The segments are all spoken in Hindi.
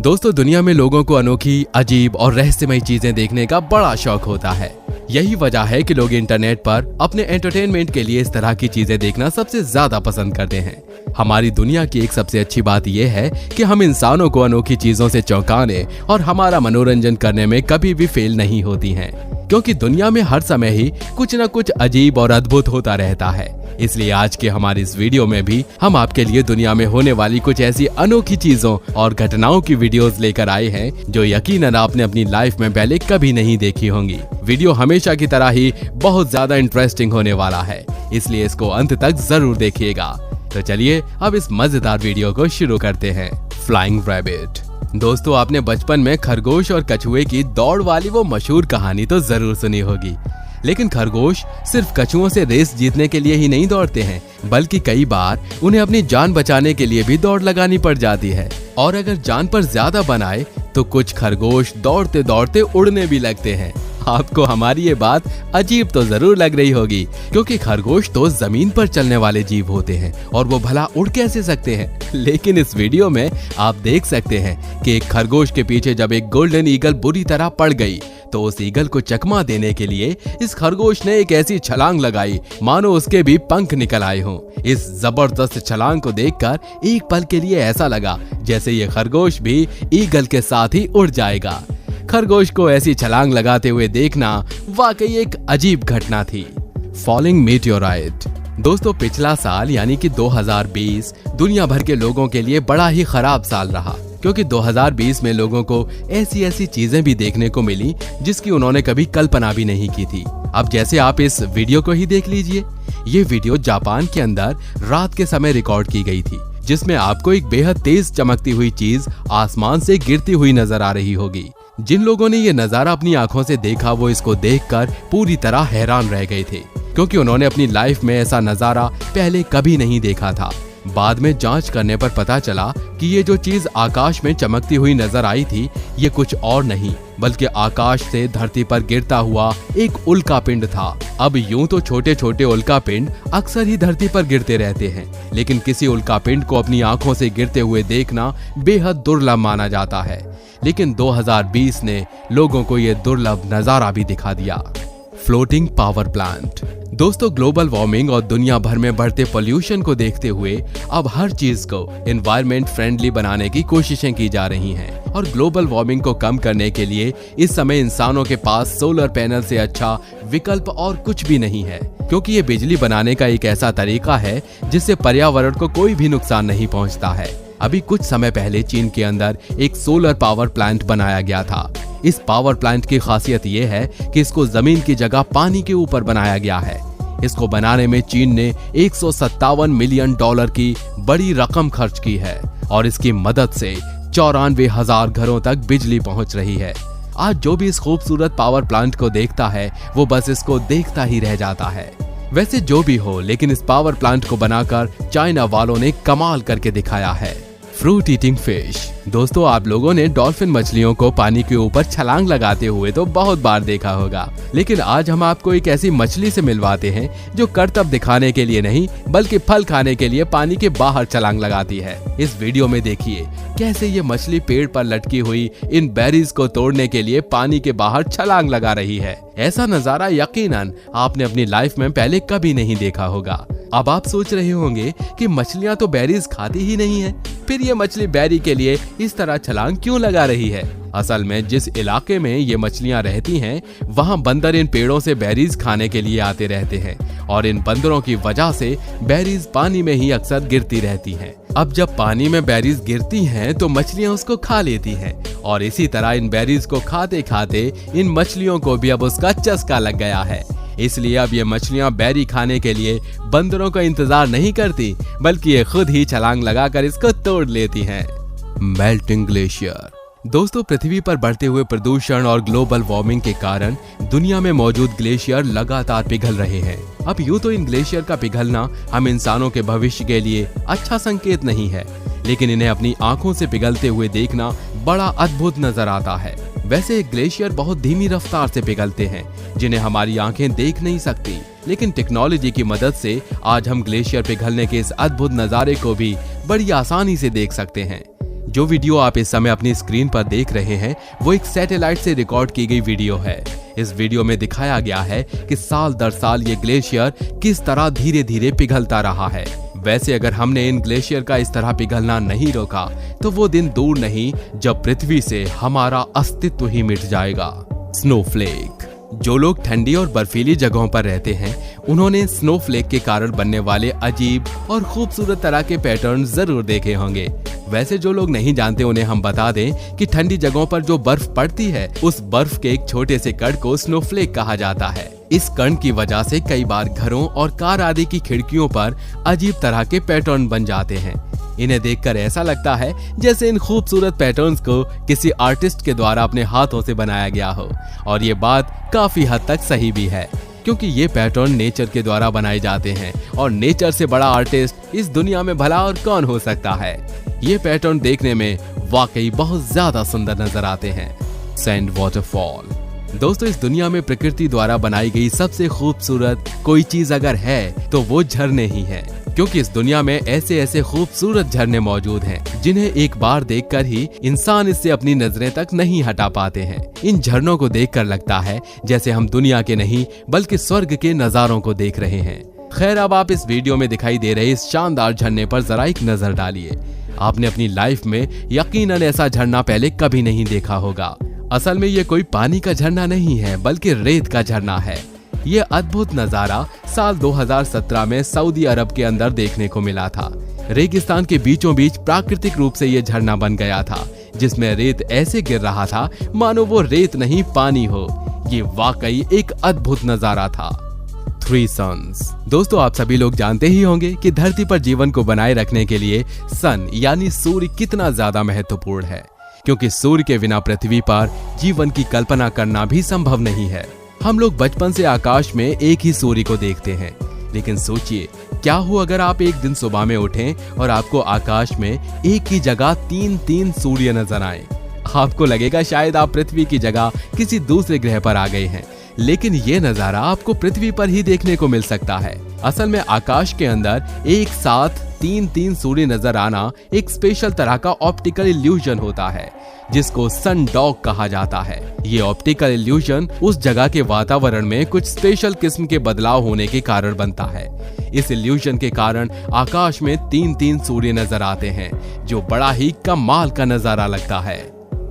दोस्तों, दुनिया में लोगों को अनोखी, अजीब और रहस्यमयी चीजें देखने का बड़ा शौक होता है। यही वजह है कि लोग इंटरनेट पर अपने एंटरटेनमेंट के लिए इस तरह की चीजें देखना सबसे ज्यादा पसंद करते हैं। हमारी दुनिया की एक सबसे अच्छी बात यह है कि हम इंसानों को अनोखी चीजों से चौंकाने और हमारा मनोरंजन करने में कभी भी फेल नहीं होती हैं, क्योंकि दुनिया में हर समय ही कुछ न कुछ अजीब और अद्भुत होता रहता है। इसलिए आज के हमारी इस वीडियो में भी हम आपके लिए दुनिया में होने वाली कुछ ऐसी अनोखी चीजों और घटनाओं की वीडियोस लेकर आए हैं जो यकीनन आपने अपनी लाइफ में पहले कभी नहीं देखी होंगी। वीडियो हमेशा की तरह ही बहुत ज्यादा इंटरेस्टिंग होने वाला है, इसलिए इसको अंत तक जरूर देखिएगा। तो चलिए अब इस मजेदार वीडियो को शुरू करते हैं। Flying rabbit. दोस्तों, आपने बचपन में खरगोश और कछुए की दौड़ वाली वो मशहूर कहानी तो जरूर सुनी होगी, लेकिन खरगोश सिर्फ कछुओं से रेस जीतने के लिए ही नहीं दौड़ते हैं, बल्कि कई बार उन्हें अपनी जान बचाने के लिए भी दौड़ लगानी पड़ जाती है। और अगर जान पर ज्यादा बनाए तो कुछ खरगोश दौड़ते दौड़ते उड़ने भी लगते हैं। आपको हमारी ये बात अजीब तो जरूर लग रही होगी, क्योंकि खरगोश तो जमीन पर चलने वाले जीव होते हैं और वो भला उड़ कैसे सकते हैं। लेकिन इस वीडियो में आप देख सकते हैं कि एक खरगोश के पीछे जब एक गोल्डन ईगल बुरी तरह पड़ गई तो उस ईगल को चकमा देने के लिए इस खरगोश ने एक ऐसी छलांग लगाई मानो उसके भी पंख निकल आए हों। इस जबरदस्त छलांग को देखकर एक पल के लिए ऐसा लगा जैसे ये खरगोश भी ईगल के साथ ही उड़ जाएगा। खरगोश को ऐसी छलांग लगाते हुए देखना वाकई एक अजीब घटना थी। Falling meteorite. दोस्तों, पिछला साल यानी कि 2020 दुनिया भर के लोगों के लिए बड़ा ही खराब साल रहा, क्योंकि 2020 में लोगों को ऐसी ऐसी चीजें भी देखने को मिली जिसकी उन्होंने कभी कल्पना भी नहीं की थी। अब जैसे आप इस वीडियो को ही देख लीजिए। ये वीडियो जापान के अंदर रात के समय रिकॉर्ड की गई थी, जिसमें आपको एक बेहद तेज चमकती हुई चीज आसमान से गिरती हुई नजर आ रही होगी। जिन लोगों ने ये नजारा अपनी आंखों से देखा वो इसको देखकर पूरी तरह हैरान रह गए थे, क्योंकि उन्होंने अपनी लाइफ में ऐसा नजारा पहले कभी नहीं देखा था। बाद में जांच करने पर पता चला कि ये जो चीज आकाश में चमकती हुई नजर आई थी ये कुछ और नहीं बल्कि आकाश से धरती पर गिरता हुआ एक उल्का पिंड था। अब यूं तो छोटे छोटे उल्का पिंड अक्सर ही धरती पर गिरते रहते हैं, लेकिन किसी उल्का पिंड को अपनी आंखों से गिरते हुए देखना बेहद दुर्लभ माना जाता है। लेकिन 2020 ने लोगों को ये दुर्लभ नजारा भी दिखा दिया। Floating power plant. दोस्तों, ग्लोबल वार्मिंग और दुनिया भर में बढ़ते पोल्यूशन को देखते हुए अब हर चीज को एनवायरनमेंट फ्रेंडली बनाने की कोशिशें की जा रही हैं। और ग्लोबल वार्मिंग को कम करने के लिए इस समय इंसानों के पास सोलर पैनल से अच्छा विकल्प और कुछ भी नहीं है, क्योंकि ये बिजली बनाने का एक ऐसा तरीका है जिससे पर्यावरण को कोई भी नुकसान नहीं पहुंचता है। अभी कुछ समय पहले चीन के अंदर एक सोलर पावर प्लांट बनाया गया था। इस पावर प्लांट की खासियत ये है कि इसको जमीन की जगह पानी के ऊपर बनाया गया है। इसको बनाने में चीन ने 157 मिलियन डॉलर की बड़ी रकम खर्च की है और इसकी मदद से 94,000 घरों तक बिजली पहुंच रही है। आज जो भी इस खूबसूरत पावर प्लांट को देखता है वो बस इसको देखता ही रह जाता है। वैसे जो भी हो, लेकिन इस पावर प्लांट को बनाकर चाइना वालों ने कमाल करके दिखाया है। Fruit eating fish. दोस्तों, आप लोगों ने डॉल्फिन मछलियों को पानी के ऊपर छलांग लगाते हुए तो बहुत बार देखा होगा, लेकिन आज हम आपको एक ऐसी मछली से मिलवाते हैं जो करतब दिखाने के लिए नहीं बल्कि फल खाने के लिए पानी के बाहर छलांग लगाती है। इस वीडियो में देखिए कैसे ये मछली पेड़ पर लटकी हुई इन बेरीज को तोड़ने के लिए पानी के बाहर छलांग लगा रही है। ऐसा नजारा यकीनन आपने अपनी लाइफ में पहले कभी नहीं देखा होगा। अब आप सोच रहे होंगे कि मछलियां तो बेरीज खाती ही नहीं है, फिर ये मछली बेरी के लिए इस तरह छलांग क्यों लगा रही है। असल में जिस इलाके में ये मछलियां रहती हैं वहां बंदर इन पेड़ों से बेरीज खाने के लिए आते रहते हैं और इन बंदरों की वजह से बेरीज पानी में ही अक्सर गिरती रहती हैं। अब जब पानी में बेरीज गिरती हैं तो मछलियां उसको खा लेती हैं और इसी तरह इन बेरीज को खाते खाते इन मछलियों को भी अब उसका चस्का लग गया है। इसलिए अब ये मछलियां बेरी खाने के लिए बंदरों का इंतजार नहीं करती बल्कि ये खुद ही छलांग लगाकर इसको तोड़ लेती हैं। Melting glacier. दोस्तों, पृथ्वी पर बढ़ते हुए प्रदूषण और ग्लोबल वार्मिंग के कारण दुनिया में मौजूद ग्लेशियर लगातार पिघल रहे हैं। अब यूं तो इन ग्लेशियर का पिघलना हम इंसानों के भविष्य के लिए अच्छा संकेत नहीं है, लेकिन इन्हें अपनी आंखों से पिघलते हुए देखना बड़ा अद्भुत नजर आता है। वैसे ग्लेशियर बहुत धीमी रफ्तार से पिघलते हैं जिन्हें हमारी आंखें देख नहीं सकती, लेकिन टेक्नोलॉजी की मदद से आज हम ग्लेशियर पिघलने के इस अद्भुत नजारे को भी बड़ी आसानी से देख सकते हैं। जो वीडियो आप इस समय अपनी स्क्रीन पर देख रहे हैं वो एक सैटेलाइट से रिकॉर्ड की गई वीडियो है। इस वीडियो में दिखाया गया है कि साल दर साल ये ग्लेशियर किस तरह धीरे धीरे पिघलता रहा है। वैसे अगर हमने इन ग्लेशियर का इस तरह पिघलना नहीं रोका तो वो दिन दूर नहीं जब पृथ्वी से हमारा अस्तित्व ही मिट जाएगा। स्नोफ्लेक। जो लोग ठंडी और बर्फीली जगहों पर रहते हैं उन्होंने स्नोफ्लेक के कारण बनने वाले अजीब और खूबसूरत तरह के पैटर्न जरूर देखे होंगे। वैसे जो लोग नहीं जानते उन्हें हम बता दें कि ठंडी जगहों पर जो बर्फ पड़ती है उस बर्फ के एक छोटे से कण को स्नोफ्लेक कहा जाता है। इस कण की वजह से कई बार घरों और कार आदि की खिड़कियों पर अजीब तरह के पैटर्न बन जाते हैं। इन्हें देखकर ऐसा लगता है जैसे इन खूबसूरत पैटर्न्स को किसी आर्टिस्ट के द्वारा अपने हाथों से बनाया गया हो। और ये बात काफी हद तक सही भी है, क्योंकि ये पैटर्न नेचर के द्वारा बनाए जाते हैं और नेचर से बड़ा आर्टिस्ट इस दुनिया में भला और कौन हो सकता है। ये पैटर्न देखने में वाकई बहुत ज्यादा सुंदर नजर आते हैं। Sand waterfall. दोस्तों, इस दुनिया में प्रकृति द्वारा बनाई गई सबसे खूबसूरत कोई चीज अगर है तो वो झरने ही हैं, क्योंकि इस दुनिया में ऐसे ऐसे खूबसूरत झरने मौजूद हैं जिन्हें एक बार देखकर ही इंसान इससे अपनी नजरें तक नहीं हटा पाते हैं। इन झरनों को देखकर लगता है जैसे हम दुनिया के नहीं बल्कि स्वर्ग के नजारों को देख रहे हैं। खैर, अब आप इस वीडियो में दिखाई दे रहे इस शानदार झरने पर जरा एक नजर डालिए। आपने अपनी लाइफ में यकीनन ऐसा झरना पहले कभी नहीं देखा होगा। असल में ये कोई पानी का झरना नहीं है बल्कि रेत का झरना है। ये अद्भुत नजारा साल 2017 में सऊदी अरब के अंदर देखने को मिला था। रेगिस्तान के बीचों बीच प्राकृतिक रूप से ये झरना बन गया था, जिसमें रेत ऐसे गिर रहा था मानो वो रेत नहीं पानी हो। ये वाकई एक अद्भुत नजारा था। 3 सन्स। दोस्तों, आप सभी लोग जानते ही होंगे कि धरती पर जीवन को बनाए रखने के लिए सन यानी सूर्य कितना ज्यादा महत्वपूर्ण है, क्योंकि सूर्य के बिना पृथ्वी पर जीवन की कल्पना करना भी संभव नहीं है। हम लोग बचपन से आकाश में एक ही सूर्य को देखते हैं, लेकिन सोचिए क्या हो अगर आप एक दिन सुबह में उठें और आपको आकाश में एक ही जगह 3 सूर्य नजर आए। आपको लगेगा शायद आप पृथ्वी की जगह किसी दूसरे ग्रह पर आ गए हैं, लेकिन ये नजारा आपको पृथ्वी पर ही देखने को मिल सकता है। असल में आकाश के अंदर एक साथ 3 सूर्य नजर आना एक स्पेशल तरह का ऑप्टिकल इल्यूजन होता है, जिसको सन डॉग कहा जाता है। ये ऑप्टिकल इल्यूजन उस जगह के वातावरण में कुछ स्पेशल किस्म के बदलाव होने के कारण बनता है। इस इल्यूजन के कारण आकाश में 3 सूर्य नजर आते हैं, जो बड़ा ही कमाल का नजारा लगता है।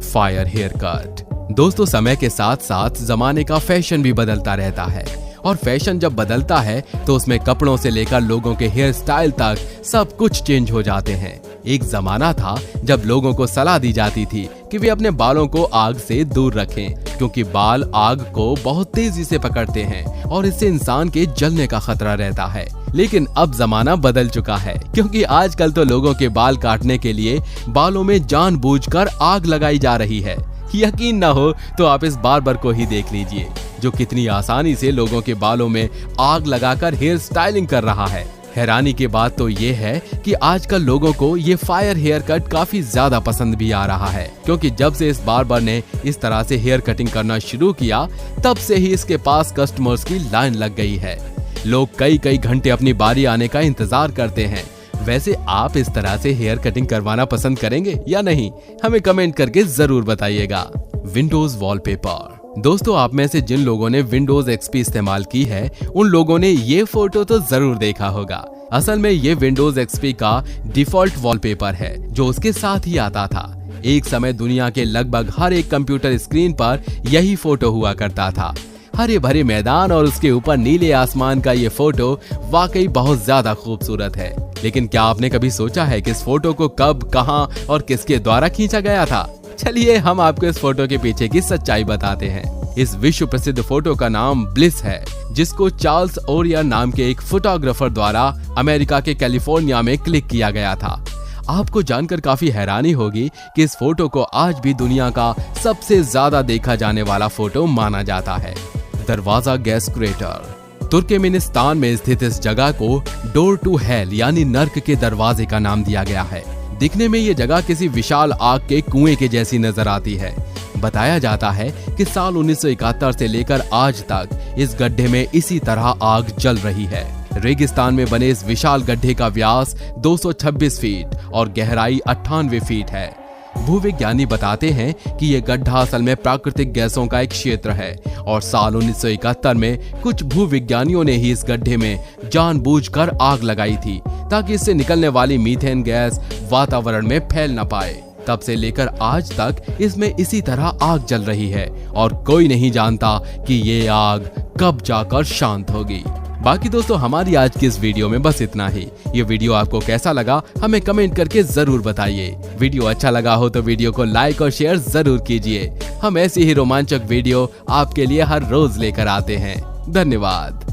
Fire haircut. दोस्तों, समय के साथ साथ जमाने का फैशन भी बदलता रहता है, और फैशन जब बदलता है तो उसमें कपड़ों से लेकर लोगों के हेयर स्टाइल तक सब कुछ चेंज हो जाते हैं। एक जमाना था जब लोगों को सलाह दी जाती थी कि वे अपने बालों को आग से दूर रखें, क्योंकि बाल आग को बहुत तेजी से पकड़ते हैं और इससे इंसान के जलने का खतरा रहता है। लेकिन अब जमाना बदल चुका है, क्योंकि आजकल तो लोगों के बाल काटने के लिए बालों में जानबूझकर आग लगाई जा रही है। यकीन ना हो तो आप इस बार्बर को ही देख लीजिए, जो कितनी आसानी से लोगों के बालों में आग लगाकर हेयर स्टाइलिंग कर रहा है। हैरानी की बात तो ये है कि आजकल लोगों को ये फायर हेयर कट काफी ज्यादा पसंद भी आ रहा है, क्योंकि जब से इस बार्बर ने इस तरह से हेयर कटिंग करना शुरू किया तब से ही इसके पास कस्टमर्स की लाइन लग गई है। लोग कई घंटे अपनी बारी आने का इंतजार करते हैं। वैसे आप इस तरह से हेयर कटिंग करवाना पसंद करेंगे या नहीं, हमें कमेंट करके जरूर बताइएगा। Windows wallpaper. दोस्तों, आप में से जिन लोगों ने विंडोज एक्सपी इस्तेमाल की है उन लोगों ने ये फोटो तो जरूर देखा होगा। असल में ये विंडोज एक्सपी का डिफॉल्ट वॉलपेपर है, जो उसके साथ ही आता था। एक समय दुनिया के लगभग हर एक कंप्यूटर स्क्रीन पर यही फोटो हुआ करता था। हरे भरे मैदान और उसके ऊपर नीले आसमान का ये फोटो वाकई बहुत ज्यादा खूबसूरत है। लेकिन क्या आपने कभी सोचा है कि इस फोटो को कब, कहां और किसके द्वारा खींचा गया था? चलिए हम आपको इस फोटो के पीछे की सच्चाई बताते हैं। इस विश्व प्रसिद्ध फोटो का नाम ब्लिस है, जिसको चार्ल्स ओरियर नाम के एक फोटोग्राफर द्वारा अमेरिका के कैलिफोर्निया में क्लिक किया गया था। आपको जानकर काफी हैरानी होगी कि इस फोटो को आज भी दुनिया का सबसे ज्यादा देखा जाने वाला फोटो माना जाता है। दरवाजा गैस क्रेटर। तुर्कमेनिस्तान में स्थित इस जगह को डोर टू हेल यानी नर्क के दरवाजे का नाम दिया गया है। दिखने में ये जगह किसी विशाल आग के कुएं के जैसी नजर आती है। बताया जाता है कि साल 1971 से लेकर आज तक इस गड्ढे में इसी तरह आग जल रही है। रेगिस्तान में बने इस विशाल गड्ढे का व्यास 226 फीट और गहराई 98 फीट है। भूविज्ञानी बताते हैं कि ये गड्ढा असल में प्राकृतिक गैसों का एक क्षेत्र है और साल 1971 में कुछ भूविज्ञानियों ने ही इस गड्ढे में जानबूझकर आग लगाई थी ताकि इससे निकलने वाली मीथेन गैस वातावरण में फैल न पाए। तब से लेकर आज तक इसमें इसी तरह आग जल रही है और कोई नहीं जानता कि ये आग कब जाकर शांत होगी। बाकी दोस्तों, हमारी आज की इस वीडियो में बस इतना ही। ये वीडियो आपको कैसा लगा हमें कमेंट करके जरूर बताइए। वीडियो अच्छा लगा हो तो वीडियो को लाइक और शेयर जरूर कीजिए। हम ऐसी ही रोमांचक वीडियो आपके लिए हर रोज लेकर आते हैं। धन्यवाद।